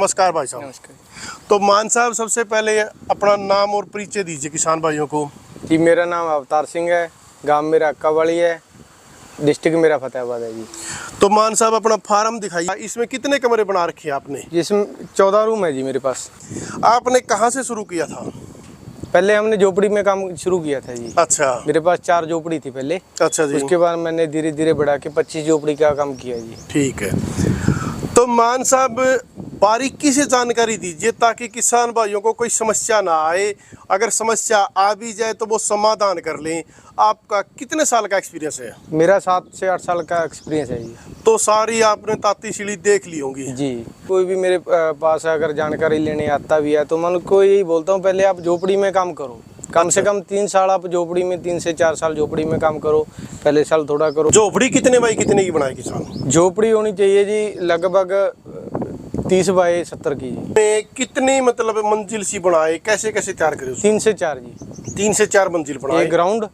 नमस्कार भाई साहब। नमस्कार तो मान साहब, सबसे पहले अपना नाम और परिचय दीजिए किसान भाइयों को। जी। मेरा नाम अवतार सिंह है, गांव मेरा अक्कावाली है, डिस्ट्रिक्ट मेरा फतेहाबाद है जी। तो मान साहब अपना फार्म दिखाइए, इसमें कितने कमरे बना रखे हैं आपने? जिसमें 14 रूम है जी मेरे पास। आपने कहाँ से शुरू किया था? पहले हमने झोपड़ी में काम शुरू किया था जी। अच्छा मेरे पास 4 झोपड़ी थी पहले। अच्छा जी। उसके बाद मैंने धीरे धीरे बढ़ा के 25 झोपड़ी का काम किया जी। ठीक है। तो मान साहब बारीकी से जानकारी दीजिए ताकि किसान भाइयों को कोई समस्या ना आए, अगर समस्या आ भी जाए तो वो समाधान कर लें। आपका कितने साल का एक्सपीरियंस है? मेरा 7 से 8 साल का एक्सपीरियंस है जी। तो सारी आपने ताती सीढ़ी देख ली होंगी जी। कोई भी मेरे पास अगर जानकारी लेने आता भी है तो मैं उनको यही बोलता हूँ, पहले आप झोपड़ी में काम करो। कम से कम 3 साल आप झोपड़ी में, 3 से 4 साल झोपड़ी में काम करो। पहले साल थोड़ा करो। झोपड़ी कितने बाई कितने की बनाए किसान? झोपड़ी होनी चाहिए जी लगभग 30 बाय 70 की जी। कितनी मतलब मंजिल सी बनाए, कैसे कैसे तैयार करे? 3 से 4 जी। 3 से 4 मंजिल बनाए। एक ग्राउंड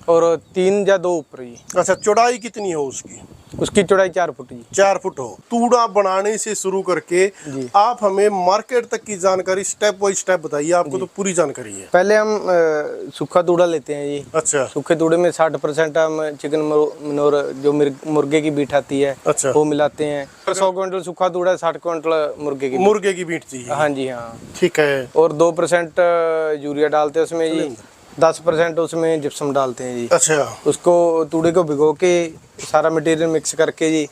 और 3 या 2 ऊपर जी। अच्छा, चौड़ाई कितनी हो उसकी? उसकी चौड़ाई 4 फुट जी। 4 फुट हो। तूड़ा बनाने से शुरू करके जी। आप हमें मार्केट तक की जानकारी स्टेप बाई स्टेप बताइए। आपको तो पूरी जानकारी है। पहले हम सूखा तूड़ा लेते हैं जी। अच्छा सूखे तूड़े में 60% हम चिकन मनोर जो मुर्गे की बीट आती है अच्छा। वो मिलाते हैं। 100 क्विंटल सूखा तूड़ा, 60 क्विंटल मुर्गे की बीट चाहिए। हाँ जी हाँ। ठीक है। और 2% यूरिया डालते हैं उसमें जी। 10% उसमें जिप्सम डालते हैं जी। अच्छा। उसको तूड़े को भिगो के सारा मटेरियल मिक्स करके जी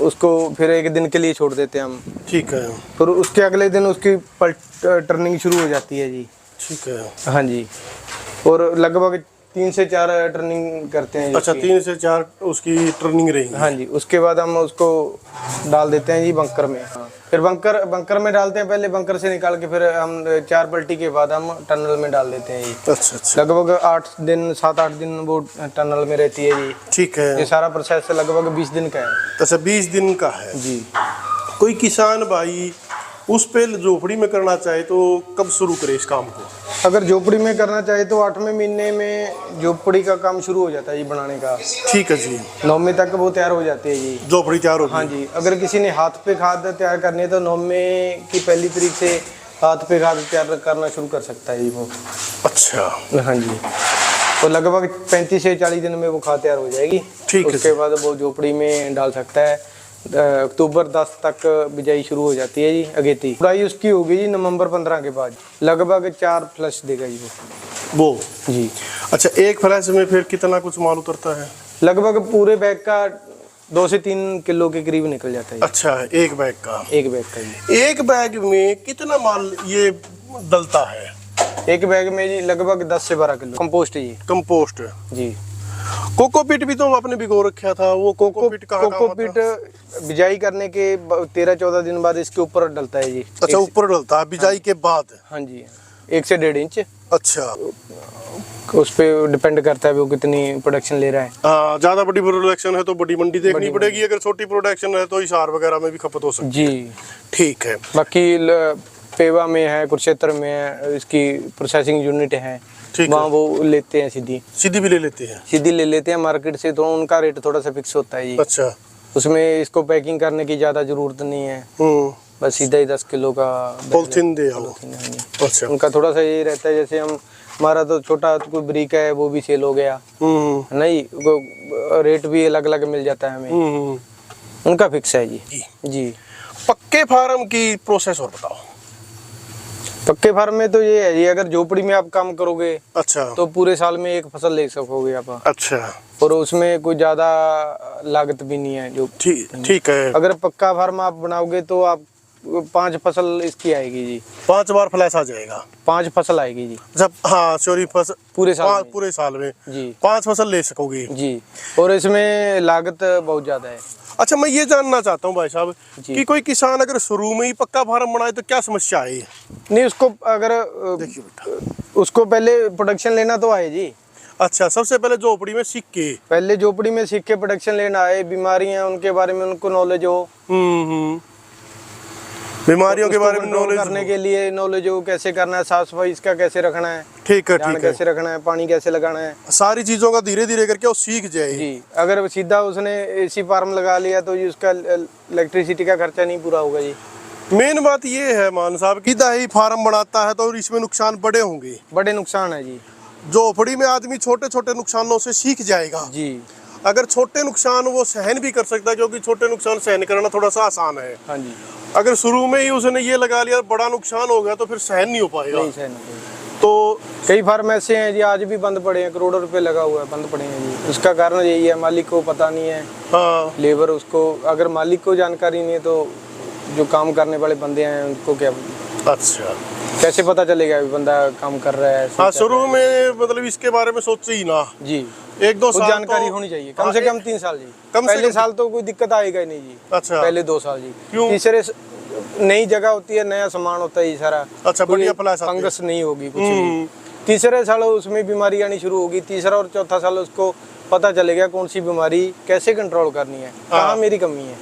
उसको फिर 1 दिन के लिए छोड़ देते हैं हम। ठीक है। फिर उसके अगले दिन उसकी टर्निंग शुरू हो जाती है जी। ठीक है। हाँ जी। और लगभग 3 से 4 टर्निंग करते हैं। अच्छा, 3 से 4 उसकी टर्निंग रहेगी। हाँ जी। उसके बाद हम उसको डाल देते हैं जी बंकर में। फिर बंकर में डालते हैं। पहले बंकर से निकाल के फिर हम 4 पलटी के बाद हम टनल में डाल देते हैं जी। अच्छा अच्छा। लगभग 7-8 दिन वो टनल में रहती है जी। ठीक है। ये सारा प्रोसेस लगभग 20 दिन का है। अच्छा, 20 दिन का है जी। कोई किसान भाई उस पे झोपड़ी में करना चाहे तो कब शुरू करे इस काम को? अगर झोपड़ी में करना चाहे तो 8वें महीने में झोपड़ी का काम शुरू हो जाता है जी बनाने का। ठीक है जी। 9वें तक वो तैयार हो जाती है जी। झोपड़ी तैयार होगी। हाँ जी। अगर किसी ने हाथ पे खाद तैयार करनी है तो 9वें की पहली तारीख से हाथ पे खाद तैयार करना शुरू कर सकता है जी वो। अच्छा। हाँ जी। तो लगभग 35 से 40 दिन में वो खाद तैयार हो जाएगी। ठीक है। उसके बाद वो झोपड़ी में डाल सकता है। अक्टूबर 10 तक बिजाई शुरू हो जाती है जी अगेती। बुराई उसकी होगी जी नवंबर 15 के बाद। लगभग 4 फ्लश देगा जी वो जी। अच्छा, एक फ्लैश में फिर कितना कुछ माल उतरता है? लगभग पूरे बैग का 2 से 3 किलो के करीब निकल जाता है। अच्छा, एक बैग का? एक बैग का जी। एक बैग में कितना माल ये डलता है? एक बैग में जी लगभग 10 से 12 किलो कंपोस्ट जी। कंपोस्ट जी। कोकोपीट भी तो आपने भिगो रखा था, वो कोकोपीट कोकोपीट बिजाई करने के 13-14 दिन बाद इसके ऊपर डलता है जी। अच्छा, ऊपर डलता है बिजाई के बाद? हाँ जी। 1 से 1.5 इंच। अच्छा। उस पे डिपेंड करता है वो कितनी प्रोडक्शन ले रहा है। हाँ, ज्यादा बड़ी प्रोडक्शन है तो बड़ी मंडी देखनी पड़ेगी, अगर छोटी प्रोडक्शन है तो हिसार वगैरह में भी खपत हो सकती है जी। ठीक है। बाकी पेवा में है, कुरुक्षेत्र में है, इसकी प्रोसेसिंग यूनिट है, वहाँ वो लेते हैं सीधी भी ले लेते हैं। सीधी ले लेते हैं मार्केट से, तो उनका रेट थोड़ा सा फिक्स होता है जी। अच्छा। उसमें इसको पैकिंग करने की ज्यादा जरूरत नहीं है, बस सीधा ही 10 किलो का पॉलिथीन दे आओ। अच्छा। उनका थोड़ा सा यही रहता है, जैसे हमारा तो छोटा कोई ब्रिक है वो भी सेल हो गया नहीं, रेट भी अलग अलग मिल जाता है हमें। उनका फिक्स है जी। जी। पक्के फार्म की प्रोसेस और बताओ। पक्के फार्म में तो ये है जी, अगर झोपड़ी में आप काम करोगे अच्छा तो पूरे साल में एक फसल ले सकोगे आप। अच्छा। और उसमें कोई ज्यादा लागत भी नहीं है जो। ठीक है। अगर पक्का फार्म आप बनाओगे तो आप 5 फसल इसकी आएगी जी। 5 बार फ्लैश आ जाएगा? 5 फसल आएगी जी। जब हाँ सॉरी फसल पूरे साल में जी 5 फसल ले सकोगे जी। और इसमें लागत बहुत ज्यादा है। अच्छा, मैं ये जानना चाहता हूँ भाई साहब कि कोई किसान अगर शुरू में ही पक्का फार्म बनाए तो क्या समस्या है? नहीं, उसको अगर देखिए बेटा, उसको पहले प्रोडक्शन लेना तो आए जी। अच्छा, सबसे पहले झोपड़ी में सीख के प्रोडक्शन लेना आए, बीमारियां उनके बारे में उनको नॉलेज हो। बीमारियों के बारे में नॉलेज करने के लिए नॉलेज हो, कैसे करना है, साफ सफाई इसका कैसे रखना है, ठीक है, कैसे रखना है, पानी कैसे लगाना है, सारी चीजों का धीरे धीरे करके वो सीख जाए जी। अगर सीधा उसने एसी फार्म लगा लिया तो उसका इलेक्ट्रिसिटी का खर्चा नहीं पूरा होगा जी। मेन बात ये है मान साहब कि दही फार्म बनाता है तो इसमें नुकसान बड़े होंगे, बड़े नुकसान है जी। झोपड़ी में आदमी छोटे छोटे नुकसानों से सीख जाएगा जी। अगर छोटे नुकसान वो सहन भी कर सकता है, क्योंकि छोटे नुकसान सहन करना थोड़ा सा आसान है। हाँ जी। अगर शुरू में ही उसने ये लगा लिया बड़ा नुकसान हो गया तो फिर सहन नहीं हो पाएगा। नहीं सहन हो पाएगा। तो कई फार्म ऐसे हैं जी आज भी बंद पड़े हैं, करोड़ों रुपए लगा हुआ है, बंद पड़े हैं जी। उसका कारण यही है मालिक को पता नहीं है, हाँ लेबर उसको, अगर मालिक को जानकारी नहीं है तो जो काम करने वाले बंदे हैं उनको क्या, अच्छा कैसे पता चलेगा अभी बंदा काम कर रहा है। हाँ शुरू में मतलब इसके बारे में सोचे ही ना जी, 1-2 कुछ साल जानकारी तो, होनी चाहिए, कम से कम 3 साल जी। कम से पहले कम साल तो कोई दिक्कत आएगा ही नहीं जी। अच्छा पहले 2 साल जी। क्यों? तीसरे नई जगह होती है, नया सामान होता है ये सारा। अच्छा, बढ़िया प्लास आते हैं। फंगस नहीं होगी कुछ भी। तीसरे साल उसमें बीमारी आनी शुरू होगी, तीसरा और चौथा साल उसको पता चलेगा कौन सी बीमारी कैसे कंट्रोल करनी है, कहाँ मेरी कमी है।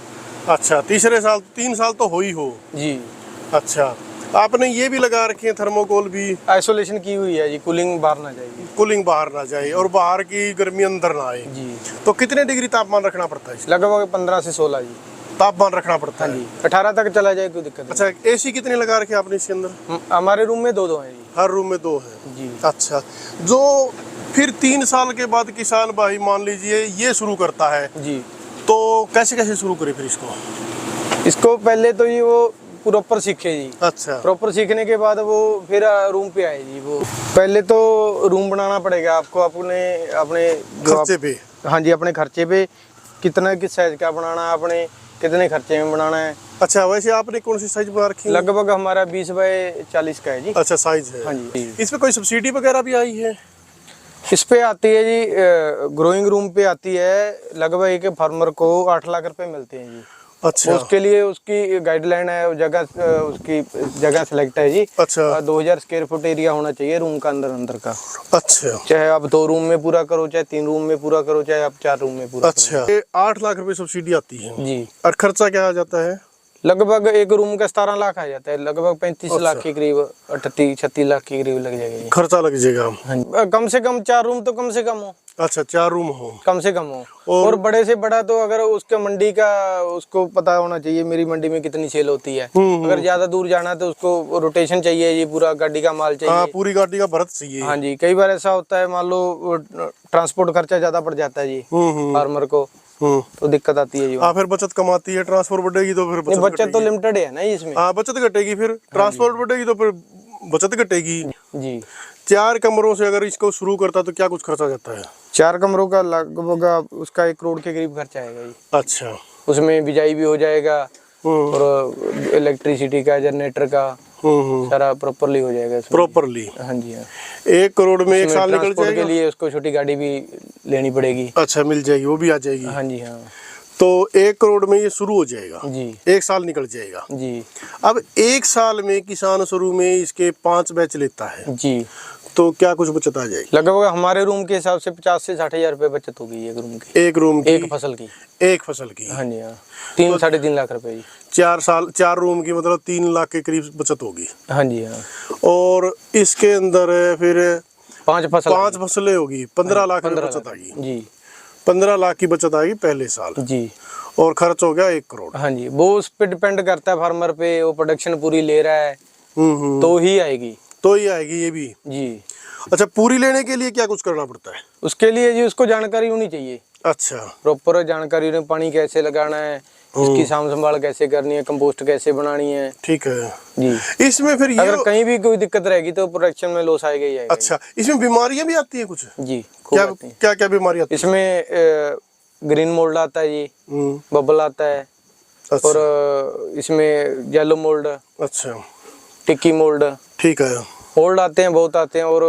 अच्छा तीसरे साल 3 साल तो हो ही हो जी। अच्छा आपने ये भी लगा रखी है थर्मोकोल भी, आइसोलेशन की हुई है जी, कूलिंग बाहर ना जाएगी। कूलिंग बाहर ना जाए और बाहर की गर्मी अंदर ना आए जी। तो कितने डिग्री तापमान रखना पड़ता है इसमें? लगभग 15 से 16 जी। तापमान रखना पड़ता हाँ है जी, 18 तक चला जाए कोई दिक्कत अच्छा एसी कितने लगा रखे आपने इसके अंदर? नहीं। हमारे रूम में 2 हैं जी। हर रूम में 2 है जी। अच्छा जो फिर 3 साल के बाद किसान भाई मान लीजिए ये शुरू करता है जी, तो कैसे कैसे शुरू करे फिर इसको पहले तो ये वो प्रॉपर सीखे जी। अच्छा प्रॉपर सीखने के बाद वो फिर रूम पे आए जी। वो पहले तो रूम बनाना पड़ेगा आपको, अपने अपने खर्चे पे? हाँ जी, अपने खर्चे पे। कितना किस साइज का बनाना है, अपने कितने खर्चे में बनाना है। अच्छा वैसे आपने कौन सी साइज बना रखी है? लगभग हमारा 20 बाय 40 का है जी। अच्छा साइज है। हाँ जी। इस पे कोई सब्सिडी वगैरह भी आई है? इस पे आती है जी, ग्रोइंग रूम पे आती है, लगभग एक फार्मर को 8 लाख रुपए मिलते हैं जी। अच्छा उसके लिए उसकी गाइडलाइन है, जगह उसकी जगह सेलेक्ट है जी। अच्छा 2000 स्क्वायर फुट एरिया होना चाहिए रूम का, अंदर का। अच्छा चाहे आप 2 रूम में पूरा करो, चाहे 3 रूम में पूरा करो, चाहे आप 4 रूम में पूरा अच्छा 8 लाख रुपए सब्सिडी आती है करो जी। और खर्चा क्या आ जाता है? लगभग एक रूम का 17 लाख आ जाता है, लगभग 35 अच्छा। लाख के करीब, 38-36 लाख के करीब लग जाएगा जी। खर्चा लग जाएगा। हाँ जी। कम से कम 4 रूम तो कम से कम हो, अच्छा 4 रूम हो, कम से कम हो। और बड़े से बड़ा तो अगर उसका मंडी का उसको पता होना चाहिए मेरी मंडी में कितनी सेल होती है। अगर ज्यादा दूर जाना है तो उसको रोटेशन चाहिए, ये पूरा गाड़ी का माल चाहिए। हाँ पूरी गाड़ी का भरत चाहिए। हाँ जी, कई बार ऐसा होता है, मान लो ट्रांसपोर्ट खर्चा ज्यादा पड़ जाता है जी फार्मर को, तो दिक्कत आती है जी। हाँ फिर बचत कमाती है, ट्रांसपोर्ट बढ़ेगी तो फिर बचत बचत तो लिमिटेड है ना इसमें। हाँ बचत घटेगी, फिर ट्रांसपोर्ट बढ़ेगी तो फिर बचत घटेगी जी। 4 कमरों से अगर इसको शुरू करता तो क्या कुछ खर्चा जाता है? 4 कमरों का लगभग उसका 1 करोड़ के करीब खर्चा आएगा जी। अच्छा उसमें बिजाई भी हो जाएगा और इलेक्ट्रिसिटी का, जनरेटर का सारा प्रॉपरली हो जाएगा प्रॉपरली। हाँ जी हाँ। 1 करोड़ में 1 साल निकल ट्रांसपोर्ट जाएगा के लिए उसको छोटी गाड़ी भी लेनी पड़ेगी। अच्छा मिल जाएगी, वो भी आ जाएगी। हाँ जी हाँ। तो 1 करोड़ में ये शुरू हो जाएगा जी। 1 साल निकल जाएगा जी। अब 1 साल में किसान शुरू में इसके 5 बैच लेता है जी, तो क्या कुछ बचत आ जाएगी? लगभग हमारे रूम के हिसाब से 50 से 60 हजार रुपए बचत होगी एक रूम की, एक रूम की, एक फसल की। एक फसल की? हाँ जी हाँ, 3-3.5 लाख रुपए जी। 4 रूम की मतलब 3 लाख के करीब बचत होगी। हाँ जी हाँ। और इसके अंदर फिर 5 फसलें होगी, 15 लाख की बचत आएगी जी। 15 लाख की बचत आएगी पहले साल जी। और खर्च हो गया 1 करोड़। हाँ जी, वो उस पे डिपेंड करता है फार्मर पे, वो प्रोडक्शन पूरी ले रहा है तो ही आएगी। तो ही आएगी ये भी जी। अच्छा पूरी लेने के लिए क्या कुछ करना पड़ता है? उसके लिए जी उसको जानकारी होनी चाहिए, अच्छा प्रॉपर जानकारी होनी, पानी कैसे लगाना है, इसकी साम संभाल कैसे करनी है, कंपोस्ट कैसे बनानी है। ठीक है जी। इसमें फिर ये अगर कहीं भी कोई दिक्कत रहेगी तो प्रोडक्शन में लॉस आएगा ही आएगा। अच्छा इसमें बीमारियां भी आती हैं कुछ? जी क्या क्या क्या बीमारी आती है इसमें? ग्रीन मोल्ड आता है जी, बबल आता है। अच्छा। और इसमें येलो मोल्ड, अच्छा टिक्की मोल्ड, ठीक है, मोल्ड आते हैं, बहुत आते हैं और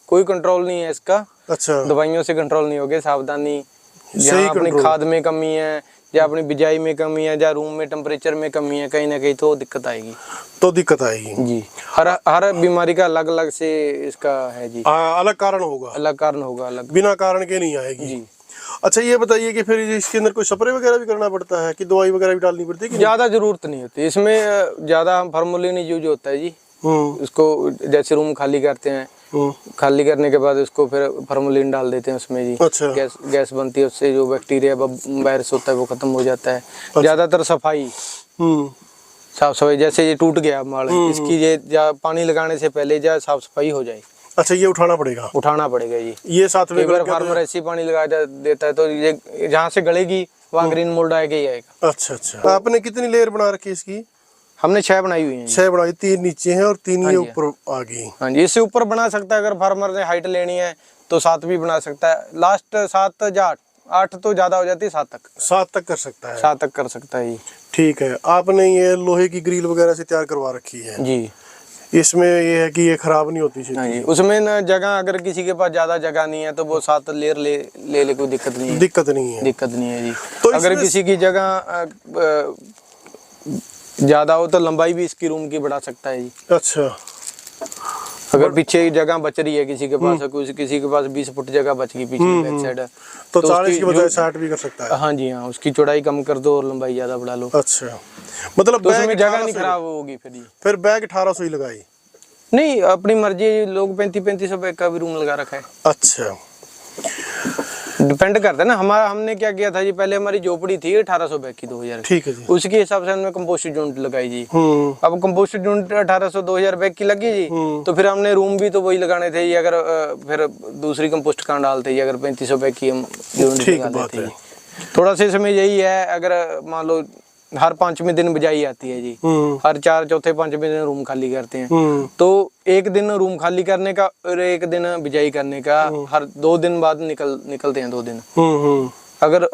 कोई कंट्रोल नहीं है इसका। अच्छा दवाइयों से कंट्रोल नहीं होगा, सावधानी। जहाँ अपनी खाद में कमी है, या अपनी बिजाई में कमी है, या रूम में टेम्परेचर में कमी है, कहीं ना कहीं तो दिक्कत आएगी। तो दिक्कत आएगी जी। हर बीमारी का अलग अलग से इसका है जी। अलग कारण होगा, अलग कारण होगा, अलग, बिना कारण के नहीं आएगी जी। अच्छा ये बताइए कि फिर इसके अंदर कोई स्प्रे वगैरह भी करना पड़ता है कि दवाई वगैरह भी डालनी पड़ती है कि ज्यादा जरूरत नहीं होती इसमें, ज्यादा फार्मूलिन यूज होता है जी। इसको जैसे रूम खाली करते हैं, खाली करने के बाद उसको फिर फार्मूलिन डाल देते हैं उसमें जी। अच्छा। गैस बनती है, उससे जो बैक्टीरिया वायरस होता है वो खत्म हो जाता है। ज्यादातर साफ सफाई, जैसे ये टूट गया माल, इसकी ये पानी लगाने से पहले साफ सफाई हो जाए। अच्छा, ये उठाना पड़ेगा जी। ये साथ में फार्मर ऐसी पानी लगा देता है तो ये जहाँ से गलेगी वहाँ ग्रीन मोल्ड आएगा ही आएगा। अच्छा अच्छा। आपने कितनी लेयर बना रखी है इसकी? हमने 6 बनाई हुई है। 6 बनाई, 3 नीचे हैं और 3 ये ऊपर आ गई। हाँ जी, इससे ऊपर बना सकता है, अगर फार्मर ने हाइट लेनी है तो 7 भी बना सकता है। लास्ट 7 या 8 तो ज्यादा हो जाती है, 7 तक। 7 तक कर सकता है? 7 तक कर सकता है जी। ठीक है। आपने ये लोहे की ग्रिल वगैरह से तैयार करवा रखी है जी। इसमें ये है कि ये खराब नहीं होती? हाँ जी, उसमें ना जगह, अगर किसी के पास ज्यादा जगह नहीं है तो वो 7 लेयर ले कोई दिक्कत नहीं है। दिक्कत नहीं है जी। तो अगर किसी की जगह ज्यादा हो तो लंबाई भी इसकी रूम की बढ़ा सकता है जी। अच्छा। अगर पीछे जगह बच रही है किसी के पास, किसी के पास 20 फुट जगह बच गई पीछे बैक साइड, तो 40 की बजाय 60 भी कर सकता है? हाँ जी हाँ, उसकी चौड़ाई कम कर दो और लंबाई ज्यादा बढ़ा लो। अच्छा, मतलब तो उसमें जगह नहीं खराब होगी फिर बैग 1800 ही लगाई? नहीं, अपनी मर्जी, लोग 3500 बैग का भी रूम लगा रखा है। अच्छा, डिपेंड करता है ना। हमने क्या किया था जी, पहले हमारी झोपड़ी थी 1800 बैग की 2000। ठीक है जी। उसके हिसाब से हमने कंपोस्ट यूनिट लगाई जी। अब कंपोस्ट यूनिट 1800 2000 बैग की लगी जी, तो फिर हमने रूम भी तो वही लगाने थे जी। अगर फिर दूसरी कंपोस्ट कहाँ डालते जी, अगर 3500 बैग की हम यूनिट लगा देते जी। थोड़ा सा इसमें यही है, अगर मान लो हर 5वें दिन बिजाई आती है जी, हर 4 चौथे 5वें दिन रूम खाली करते हैं, तो एक दिन रूम खाली करने का और एक दिन बिजाई करने का, हर 2 दिन बाद निकलते हैं 2 दिन। अगर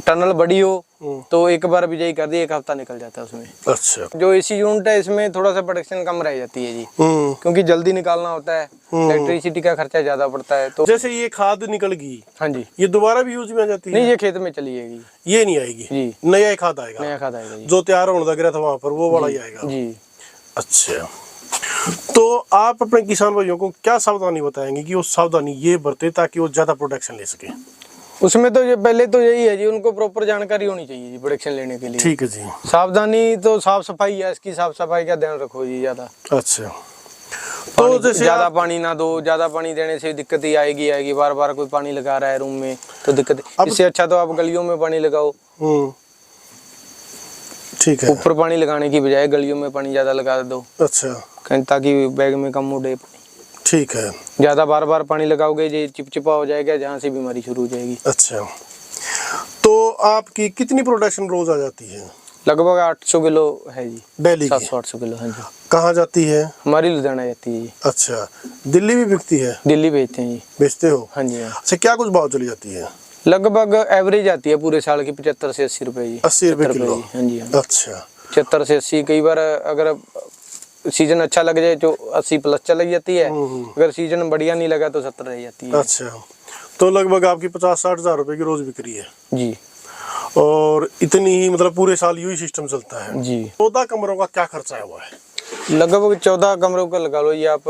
टनल बड़ी हो तो एक बार बिजाई कर दी, 1 हफ्ता निकल जाता है उसमें। अच्छा। जो एसी यूनिट है इसमें थोड़ा सा प्रोडक्शन कम रह जाती है जी, क्योंकि जल्दी निकालना होता है, इलेक्ट्रिसिटी का खर्चा ज्यादा पड़ता है। तो जैसे ये खाद निकल गई, हाँ जी, ये दोबारा भी यूज में आ जाती है? नहीं, ये खेत में चली जाएगी, ये नहीं आएगी जी। नया खाद आएगा? नया खाद आएगा जी, जो तैयार होने लग रहा था वहां पर वो वाला ही आएगा जी। अच्छा, तो आप अपने किसान भाइयों को क्या सावधानी बताएंगे कि वो सावधानी ये बरते ताकि वो ज्यादा प्रोडक्शन ले सके? उसमें तो ये पहले तो यही है जी, उनको प्रॉपर जानकारी होनी चाहिए जी प्रोडक्शन लेने के लिए। ठीक है जी। सावधानी तो साफ सफाई है, इसकी साफ सफाई का ध्यान रखो जी ज्यादा। अच्छा, तो जैसे ज्यादा पानी ना दो, ज्यादा पानी देने से दिक्कत ही आएगी। बार बार कोई पानी लगा रहा है रूम में तो दिक्कत। इससे अच्छा तो आप गलियों में पानी लगाओ। ठीक है। ऊपर पानी लगाने की बजाय गलियों में पानी ज्यादा लगा दो। अच्छा, ताकि बैग में कम उड़े। ठीक है। ज्यादा बार बार पानी लगाओगे ये चिपचिपा हो जाएगा, जहाँ से बीमारी शुरू हो जाएगी। अच्छा, तो आपकी कितनी प्रोडक्शन रोज आ जाती है? लगभग 800 किलो है जी, डेली? 700-800 किलो। हाँ जी। कहाँ जाती है? हमारी लुधियाना जाती है जी। अच्छा, दिल्ली भी बिकती है? दिल्ली भेजते हैं जी। बेचते हो? हाँ जी। अच्छा, क्या कुछ भाव चली जाती है? लगभग एवरेज आती है पूरे साल की 75 से 80 रुपए जी। 80 रुपए किलो? हाँ जी। अच्छा, 75 से 80। कई बार अगर सीजन अच्छा लग जाए तो 80 प्लस चली जाती है, अगर सीजन बढ़िया नहीं लगा तो 70 रह जाती है। अच्छा, तो लगभग आपकी 50-60 हजार रुपए की रोज बिक्री है जी। और इतनी ही मतलब पूरे साल यही सिस्टम चलता है जी। 14 कमरों का क्या खर्चा हुआ है? लगभग 14 कमरों का लगा लो ये आप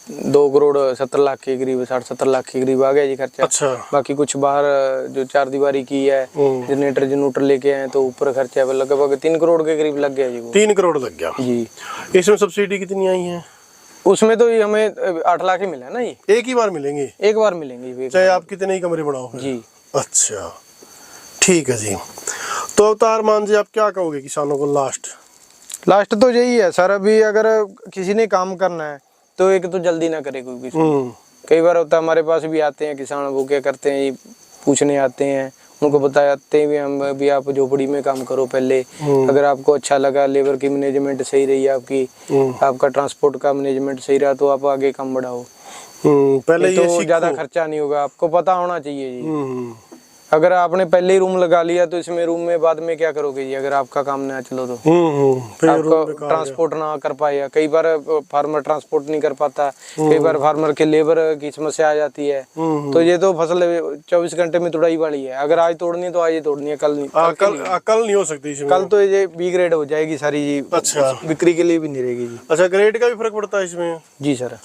2 करोड़ 70 लाख के करीब, 60-70 लाख के करीब आ गया जी खर्चा। अच्छा। बाकी कुछ बाहर जो 4 दीवारी की है, जनरेटर लेके आए तो ऊपर खर्चा है लगभग 3 करोड़ के करीब लग गया जी। 3 करोड़ लग गया जी। इसमें सब्सिडी कितनी आई है? उसमें तो ये हमें 8 लाख ही मिला ना। ये एक ही बार मिलेंगे? एक बार मिलेंगे, चाहे आप कितने ही कमरे बनाओ जी। अच्छा, ठीक है जी। तो अवतार मान जी, आप क्या कहोगे किसानों को? लास्ट तो यही है सर, अभी अगर किसी ने काम करना है तो एक तो जल्दी ना करे कोई किसान। कई बार होता है, हमारे पास भी आते हैं किसान, वो क्या करते हैं, पूछने आते हैं, उनको बताते हैं भी हम भी आप झोपड़ी में काम करो पहले, अगर आपको अच्छा लगा, लेबर की मैनेजमेंट सही रही आपकी, आपका ट्रांसपोर्ट का मैनेजमेंट सही रहा तो आप आगे काम बढ़ाओ। पहले तो ज्यादा खर्चा नहीं होगा, आपको पता होना चाहिए जी। अगर आपने पहले ही रूम लगा लिया तो इसमें रूम में बाद में क्या करोगे जी, अगर आपका काम ना चलो तो आपका ट्रांसपोर्ट ना कर पाएगा। कई बार फार्मर ट्रांसपोर्ट नहीं कर पाता, कई बार फार्मर के लेबर की समस्या आ जाती है। तो ये तो फसल 24 घंटे में तोड़ाई वाली है, अगर आज तोड़नी है तो आज ही तोड़नी है, कल नहीं। कल नहीं हो सकती इसमें? कल तो ये बी ग्रेड हो जाएगी सारी जी। अच्छा, बिक्री के लिए भी नहीं रहेगी जी। अच्छा, ग्रेड का भी फर्क पड़ता है इसमें? जी सर।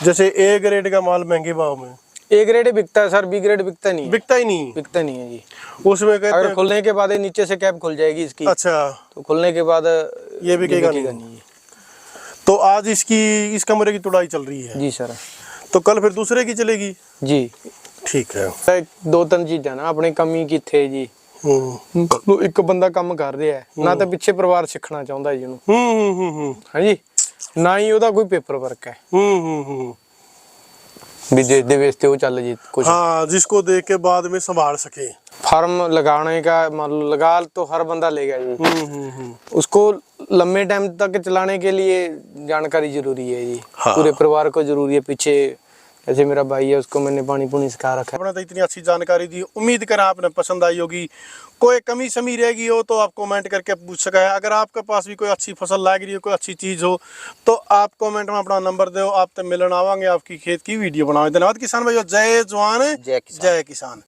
जैसे ए ग्रेड का माल महंगे भाव में? ए ग्रेड बिकता है सर, बी ग्रेड बिकता नहीं। बिकता ही नहीं? बिकता नहीं है जी। उसमें कहते अगर खुलने के बाद नीचे से कैप खुल जाएगी इसकी। अच्छा, तो खुलने के बाद ये बिकेगा नहीं। तो आज इस कमरे की तुड़ाई चल रही है? जी सर। तो कल फिर दूसरे की चलेगी? जी। ठीक है। 2 टन चीज ना अपनी कमी की थे जी, ਲੋ ਇੱਕ ਬੰਦਾ ਕੰਮ ਕਰ ਰਿਹਾ ਹੈ, ਨਾ ਤਾਂ ਪਿੱਛੇ ਪਰਿਵਾਰ ਸਿੱਖਣਾ ਚਾਹੁੰਦਾ ਜੀ ਉਹਨੂੰ। ਹਾਂਜੀ, ਨਾ ਹੀ ਉਹਦਾ ਕੋਈ ਪੇਪਰ ਵਰਕ ਹੈ भी जिसके बेस पे वो चल जी कुछ। हाँ, जिसको देख के बाद में संभाल सके। फार्म लगाने का मतलब लगा तो हर बंदा लेगा जी। उसको लंबे टाइम तक चलाने के लिए जानकारी जरूरी है जी। हाँ। पूरे परिवार को जरूरी है। पीछे जैसे मेरा भाई है, उसको मैंने पानी पुनी सिखा रखा है। आपने तो इतनी अच्छी जानकारी दी, उम्मीद करें आपने पसंद आई होगी। कोई कमी समी रहेगी हो तो आप कमेंट करके पूछ सका है। अगर आपके पास भी कोई अच्छी फसल लग रही हो, कोई अच्छी चीज़ हो, तो आप कमेंट में अपना नंबर दो, आप तो मिलन आवांगे, आपकी खेत की वीडियो बनाओ। धन्यवाद किसान भाई, जय जवान जय किसान।